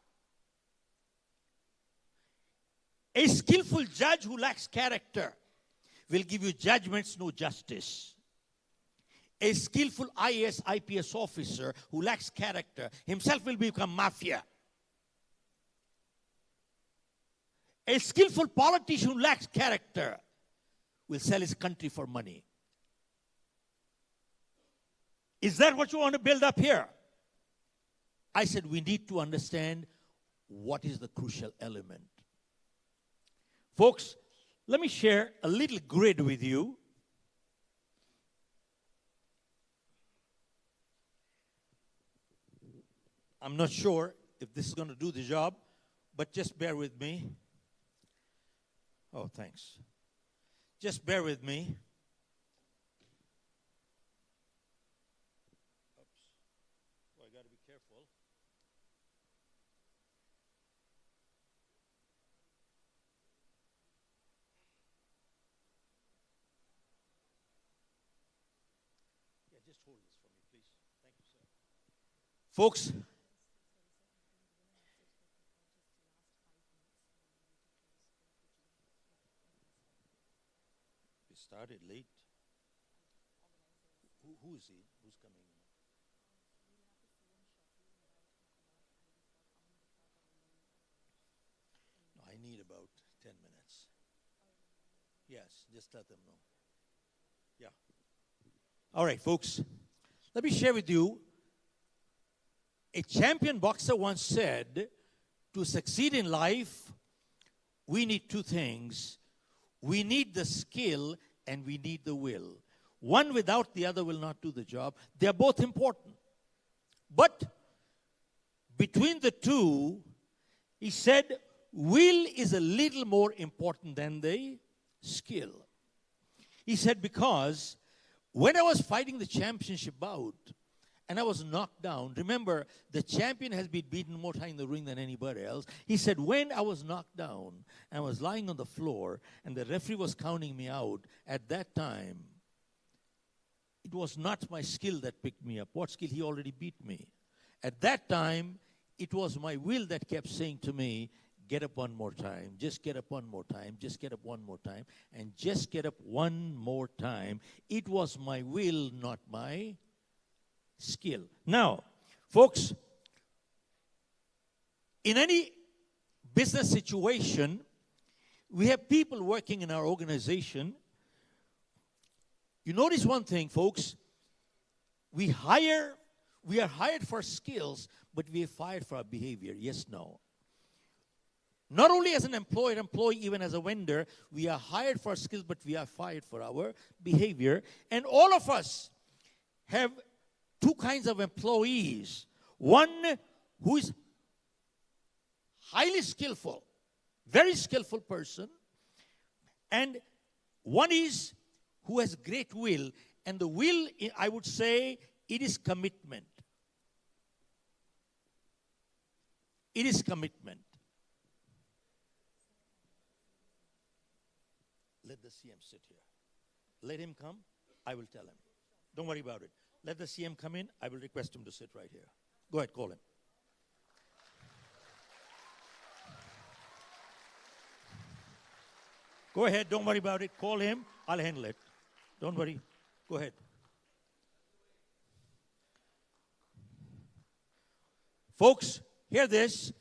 A skillful judge who lacks character will give you judgments, no justice. A skillful IAS, IPS officer who lacks character himself will become mafia. A skillful politician who lacks character will sell his country for money. Is that what you want to build up here? I said, we need to understand what is the crucial element. Folks, let me share a little grid with you. I'm not sure if this is going to do the job, but just bear with me. Oh, thanks. Just bear with me. Oops. Oh, I got to be careful. Yeah, just hold this for me, please. Thank you, sir. Folks, started late. Who is he? Who's coming? No, I need about 10 minutes. Yes, just let them know. Yeah. All right, folks. Let me share with you. A champion boxer once said, to succeed in life, we need two things. We need the skill and we need the will. One without the other will not do the job. They are both important. But between the two, he said, will is a little more important than the skill. He said, because when I was fighting the championship bout and I was knocked down, remember, the champion has been beaten more times in the ring than anybody else. He said, when I was knocked down and I was lying on the floor and the referee was counting me out, at that time, it was not my skill that picked me up. What skill? He already beat me. At that time, it was my will that kept saying to me, get up one more time, just get up one more time, just get up one more time, and just get up one more time. It was my will, not my skill. Now, folks, in any business situation, we have people working in our organization. You notice one thing, folks. We are hired for skills, but we are fired for our behavior. Yes, no. Not only as an employee, even as a vendor, we are hired for skills, but we are fired for our behavior. And all of us have two kinds of employees. One who is highly skillful, very skillful person, and one is who has great will. And the will, I would say, it is commitment. It is commitment. Let the CM sit here. Let him come. I will tell him. Don't worry about it. Let the CM come in. I will request him to sit right here. Go ahead, call him. Go ahead. Don't worry about it. Call him. I'll handle it. Don't worry. Go ahead. Folks, hear this.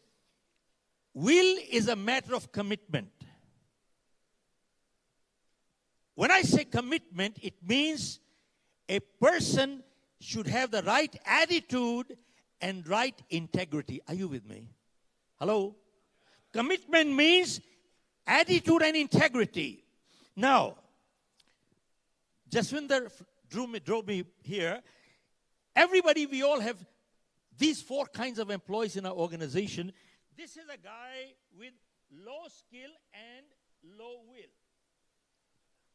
Will is a matter of commitment. When I say commitment, it means a person should have the right attitude and right integrity. Are you with me? Hello? Commitment means attitude and integrity. Now, Jaswinder drove me here. Everybody, we all have these four kinds of employees in our organization. This is a guy with low skill and low will.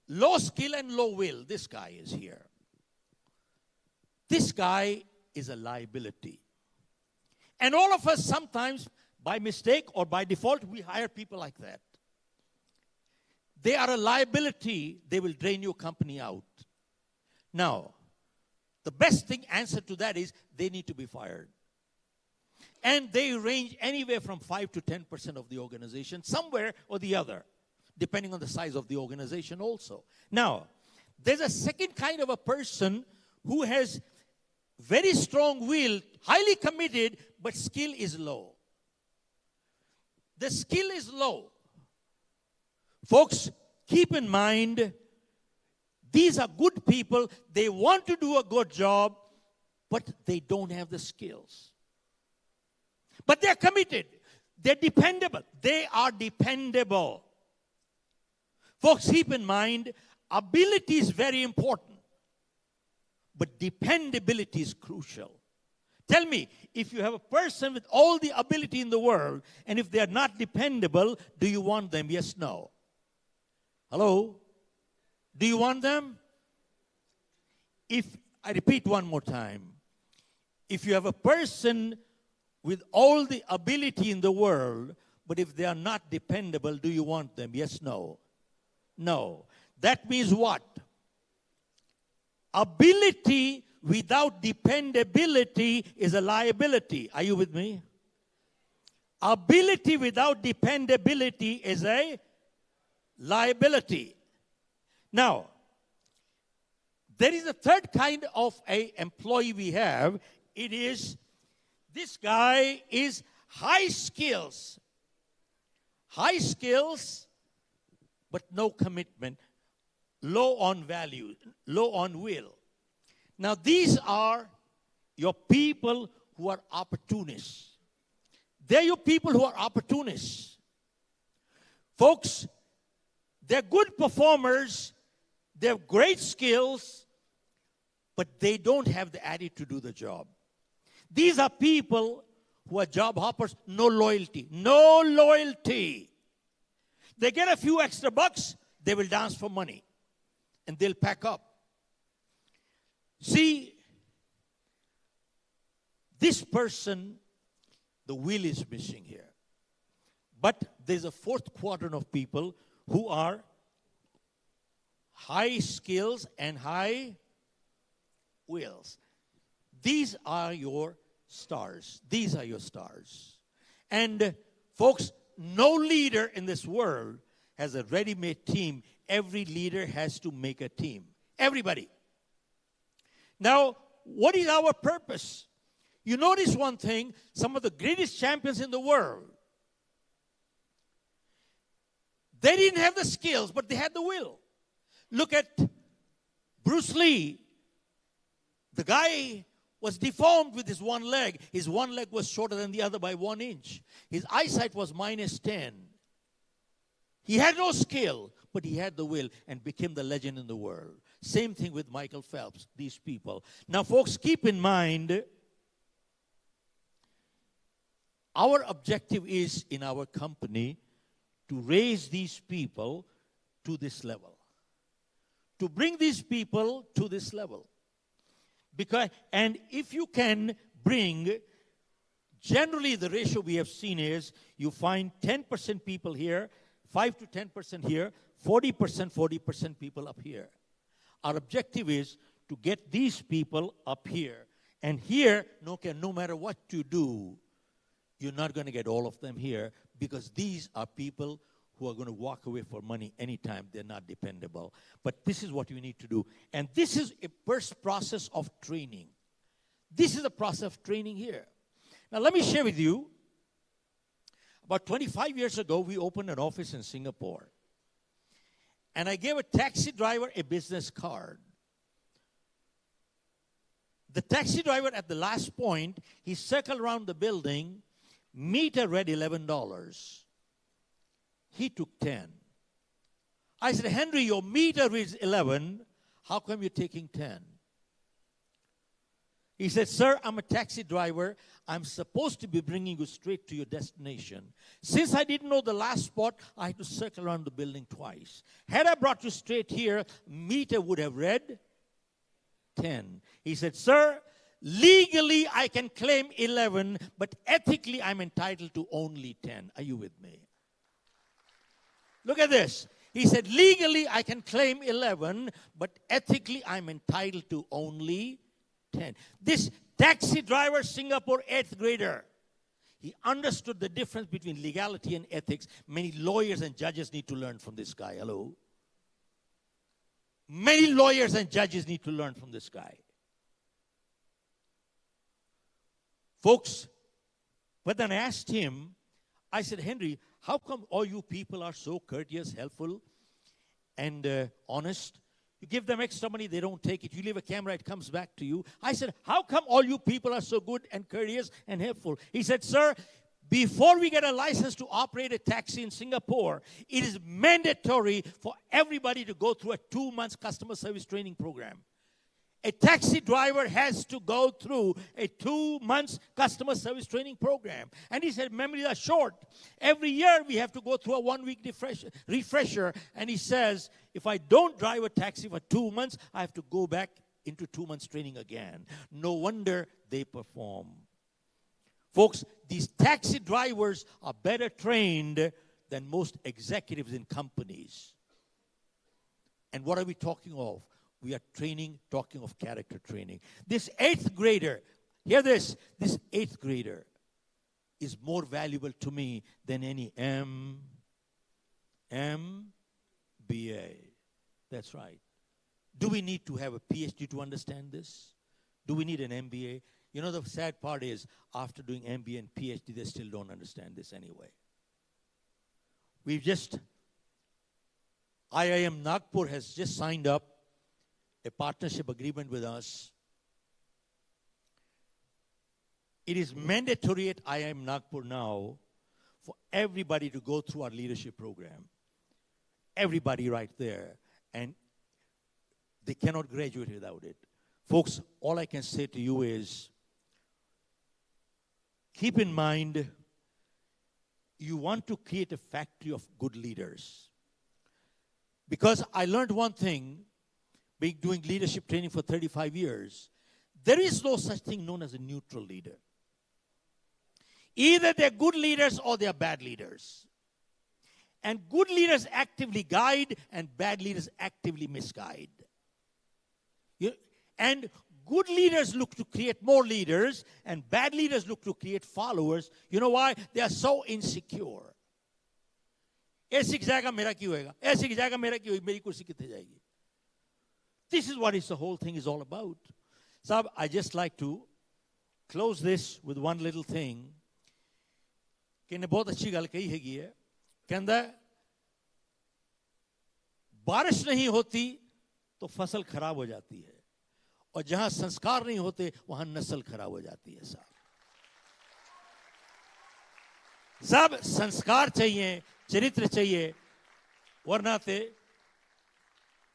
Low skill and low will. This guy is here. This guy is a liability. And all of us sometimes, by mistake or by default, we hire people like that. They are a liability. They will drain your company out. Now, the best answer to that is they need to be fired. And they range anywhere from 5 to 10% of the organization, somewhere or the other, depending on the size of the organization also. Now, there's a second kind of a person who has very strong will, highly committed, but skill is low. The skill is low. Folks, keep in mind, These are good people. They want to do a good job, but they don't have the skills. But they're committed. They're dependable. They are dependable. Folks, keep in mind, ability is very important, but dependability is crucial. Tell me, if you have a person with all the ability in the world, and if they are not dependable, do you want them? Yes, no. Hello? Do you want them? I repeat one more time. If you have a person with all the ability in the world, but if they are not dependable, do you want them? Yes, no. No. That means what? Ability without dependability is a liability. Are you with me? Ability without dependability is a liability. Now, there is a third kind of a employee we have. It is, this guy is high skills. High skills, but no commitment. Low on value, low on will. Now, these are your people who are opportunists. They're your people who are opportunists. Folks, they're good performers, they have great skills, but they don't have the attitude to do the job. These are people who are job hoppers, no loyalty. No loyalty. They get a few extra bucks, they will dance for money. And they'll pack up. See, this person, the will is missing here. But there's a fourth quadrant of people who are high skills and high wills. These are your stars. These are your stars. And folks, no leader in this world has a ready-made team. Every leader has to make a team. Everybody. Now, what is our purpose? You notice one thing, some of the greatest champions in the world, they didn't have the skills, but they had the will. Look at Bruce Lee. The guy was deformed with his one leg. His one leg was shorter than the other by 1 inch. His eyesight was -10. He had no skill, but he had the will and became the legend in the world. Same thing with Michael Phelps, these people. Now, folks, keep in mind, our objective is in our company to raise these people to this level. To bring these people to this level. And if you can bring, generally the ratio we have seen is you find 10% people here, 5 to 10% here, 40% people up here. Our objective is to get these people up here. And here, no matter what you do, you're not going to get all of them here because these are people who are going to walk away for money anytime. They're not dependable. But this is what you need to do. And this is a first process of training. This is a process of training here. Now, let me share with you. About 25 years ago, we opened an office in Singapore. And I gave a taxi driver a business card. The taxi driver at the last point, he circled around the building, meter read $11. He took 10. I said, Henry, your meter reads 11. How come you're taking 10? He said, sir, I'm a taxi driver. I'm supposed to be bringing you straight to your destination. Since I didn't know the last spot, I had to circle around the building twice. Had I brought you straight here, meter would have read 10. He said, sir, legally I can claim 11, but ethically I'm entitled to only 10. Are you with me? Look at this. He said, legally I can claim 11, but ethically I'm entitled to only 10. This taxi driver, Singapore 8th grader, he understood the difference between legality and ethics. Many lawyers and judges need to learn from this guy. Hello? Many lawyers and judges need to learn from this guy. Folks, but then I asked him, I said, Henry, how come all you people are so courteous, helpful, and honest? You give them extra money, they don't take it. You leave a camera, it comes back to you. I said, how come all you people are so good and courteous and helpful? He said, sir, before we get a license to operate a taxi in Singapore, it is mandatory for everybody to go through a 2-month customer service training program. A taxi driver has to go through a 2-month customer service training program. And he said, memories are short. Every year we have to go through a 1-week refresher. And he says, if I don't drive a taxi for 2 months, I have to go back into 2 months training again. No wonder they perform. Folks, these taxi drivers are better trained than most executives in companies. And what are we talking of? We are talking of character training. This 8th grader, hear this 8th grader is more valuable to me than any MBA. That's right. Do we need to have a PhD to understand this? Do we need an MBA? You know, the sad part is, after doing MBA and PhD, they still don't understand this anyway. IIM Nagpur has just signed up a partnership agreement with us. It is mandatory at IIM Nagpur now for everybody to go through our leadership program. Everybody right there. And they cannot graduate without it. Folks, all I can say to you is, keep in mind, you want to create a factory of good leaders. Because I learned one thing, doing leadership training for 35 years, there is no such thing known as a neutral leader. Either they're good leaders or they're bad leaders. And good leaders actively guide and bad leaders actively misguide. And good leaders look to create more leaders and bad leaders look to create followers. You know why? They are so insecure. ऐसी जगह मेरा क्यों होएगा? ऐसी जगह मेरा क्यों? मेरी कुर्सी कितने जाएगी? This is what the whole thing is all about. So I just like to close this with one little thing. कि ने बहुत अच्छी गल कही हैगी है. कहंदा बारिश नहीं होती तो फसल खराब हो जाती है और जहां संस्कार नहीं होते वहां नस्ल खराब हो जाती है. सब संस्कार चाहिए, चरित्र चाहिए, वरना ते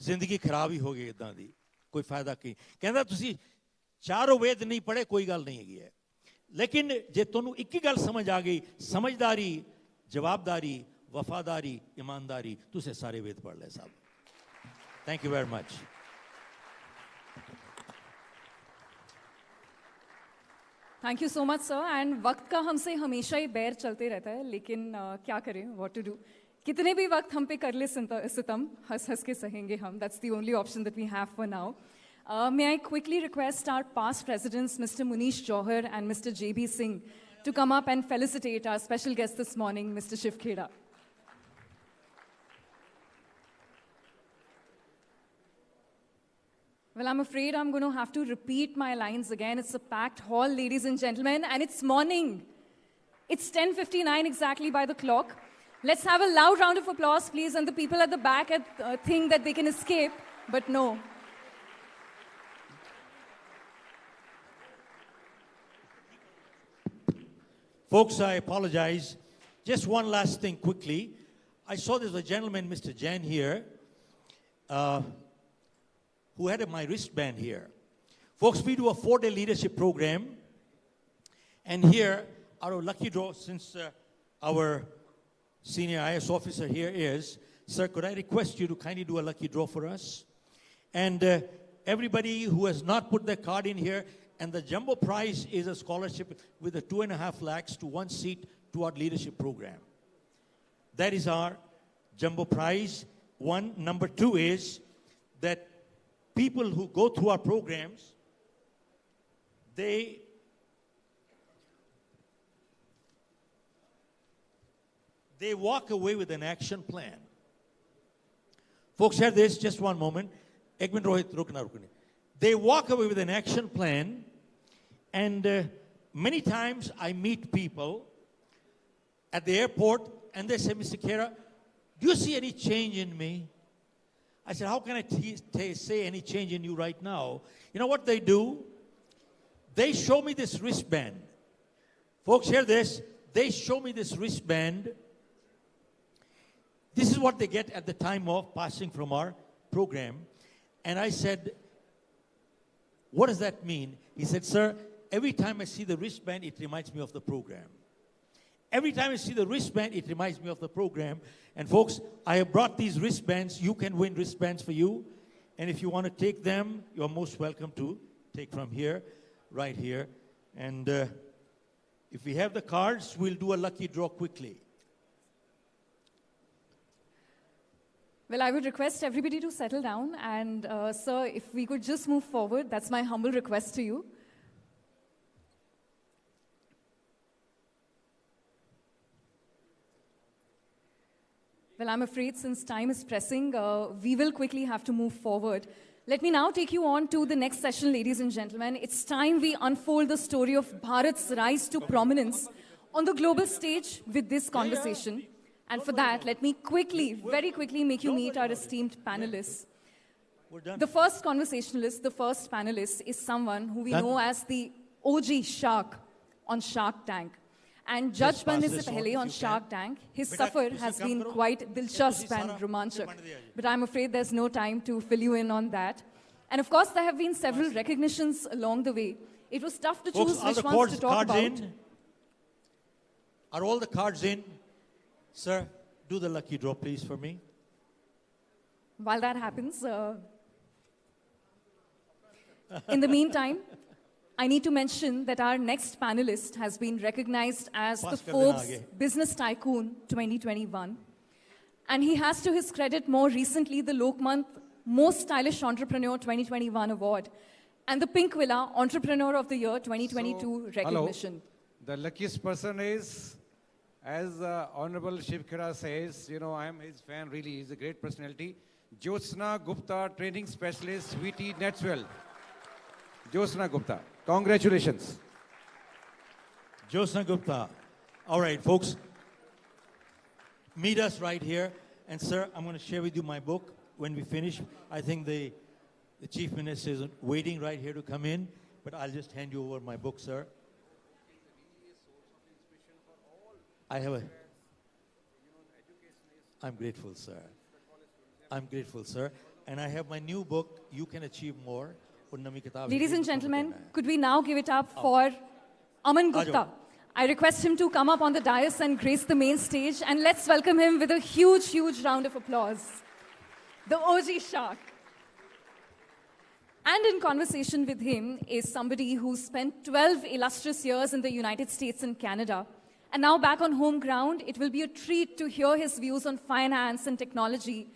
जिंदगी खराब ही होगी इदां दी, कोई फायदा नहीं. कहंदा तुसी चारों वेद नहीं पढ़े कोई गल नहीं हैगी है, लेकिन जे तुहानू एक ही गल समझ आ गई, समझदारी, जवाबदारी, वफादारी, ईमानदारी, तुसे सारे वेद पढ़ ले साहब. Thank you very much. Thank you so much sir. And वक्त का हमसे हमेशा ही बैर चलते रहता है, लेकिन क्या करें, व्हाट टू डू. कितने भी वक्त हम पे कर ले सितम, हंस हंस के सहेंगे हम. That's the only option that we have for now. May I quickly request our past presidents, Mr. Munish Johar and Mr. J.B. Singh, to come up and felicitate our special guest this morning, Mr. Shiv Khera. Well, I'm afraid I'm going to have to repeat my lines again. It's a packed hall, ladies and gentlemen, and it's morning. It's 10:59 exactly by the clock. Let's have a loud round of applause, please. And the people at the back think that they can escape, but no. Folks, I apologize. Just one last thing quickly. I saw there's a gentleman, Mr. Jain, here, who had my wristband here. Folks, we do a 4-day leadership program. And here, our lucky draw, since our senior IS officer here is, sir, could I request you to kindly do a lucky draw for us? And everybody who has not put their card in here, and the jumbo prize is a scholarship with a 2.5 lakhs to 1 seat to our leadership program. That is our jumbo prize. One. Number 2 is that people who go through our programs, they walk away with an action plan. Folks, hear this, just one moment. Ek minute, Rohit, rukna. They walk away with an action plan, and many times I meet people at the airport and they say, Mr. Khera, do you see any change in me? I said, how can I say any change in you right now? You know what they do? They show me this wristband. Folks, hear this. They show me this wristband. This is what they get at the time of passing from our program. And I said, what does that mean? He said, sir, every time I see the wristband, it reminds me of the program. Every time I see the wristband, it reminds me of the program. And folks, I have brought these wristbands. You can win wristbands for you. And if you want to take them, you're most welcome to take from here, right here. And if we have the cards, we'll do a lucky draw quickly. Well, I would request everybody to settle down. And, sir, if we could just move forward, that's my humble request to you. Well, I'm afraid since time is pressing, we will quickly have to move forward. Let me now take you on to the next session, ladies and gentlemen. It's time we unfold the story of Bharat's rise to prominence on the global stage with this conversation. And for that, let me quickly, very quickly make you meet our esteemed panelists. The first conversationalist, the first panelist is someone who we know as the OG Shark on Shark Tank. And Judge Banne se pehle on Shark Tank, his safar has been quite dilchasp and romanchak. But I'm afraid there's no time to fill you in on that. And of course, there have been several recognitions along the way. It was tough to choose which ones to talk about. Are all the cards in? Sir, do the lucky draw, please, for me. While that happens, in the meantime, I need to mention that our next panelist has been recognized as the Forbes Business Tycoon 2021. And he has to his credit more recently the Lokmant Most Stylish Entrepreneur 2021 award and the Pink Villa Entrepreneur of the Year 2022 recognition. Hello. The luckiest person is, as Honorable Shiv Khera says, you know, I'm his fan really, he's a great personality. Jyotsna Gupta, training specialist, VT Netswell. Jyotsna Gupta. Congratulations. Jyotsna Gupta. All right, folks. Meet us right here. And, sir, I'm going to share with you my book when we finish. I think the Chief Minister is waiting right here to come in. But I'll just hand you over my book, sir. I have a... I'm grateful, sir. I'm grateful, sir. And I have my new book, You Can Achieve More. Ladies and gentlemen, could we now give it up for Aman Gupta? I request him to come up on the dais and grace the main stage, and let's welcome him with a huge, huge round of applause. The OG Shark. And in conversation with him is somebody who spent 12 illustrious years in the United States and Canada. And now back on home ground, it will be a treat to hear his views on finance and technology,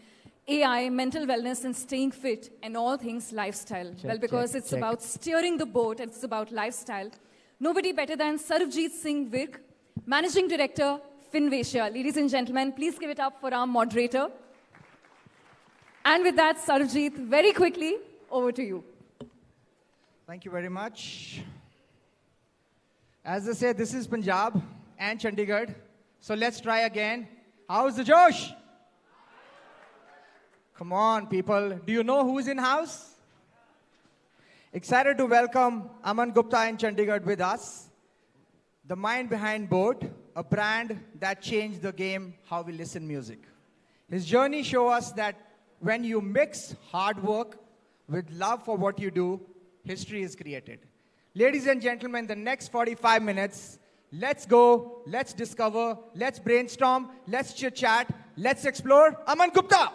AI, mental wellness, and staying fit, and all things lifestyle. Well, because it's about steering the boat, and it's about lifestyle. Nobody better than Sarvjit Singh Virk, Managing Director, Finvasia. Ladies and gentlemen, please give it up for our moderator. And with that, Sarvjit, very quickly, over to you. Thank you very much. As I said, this is Punjab and Chandigarh. So let's try again. How's the Josh? Come on, people. Do you know who's in house? Excited to welcome Aman Gupta in Chandigarh with us. The mind behind Boat, a brand that changed the game, how we listen music. His journey shows us that when you mix hard work with love for what you do, history is created. Ladies and gentlemen, the next 45 minutes, let's go, let's discover, let's brainstorm, let's chit-chat, let's explore. Aman Gupta!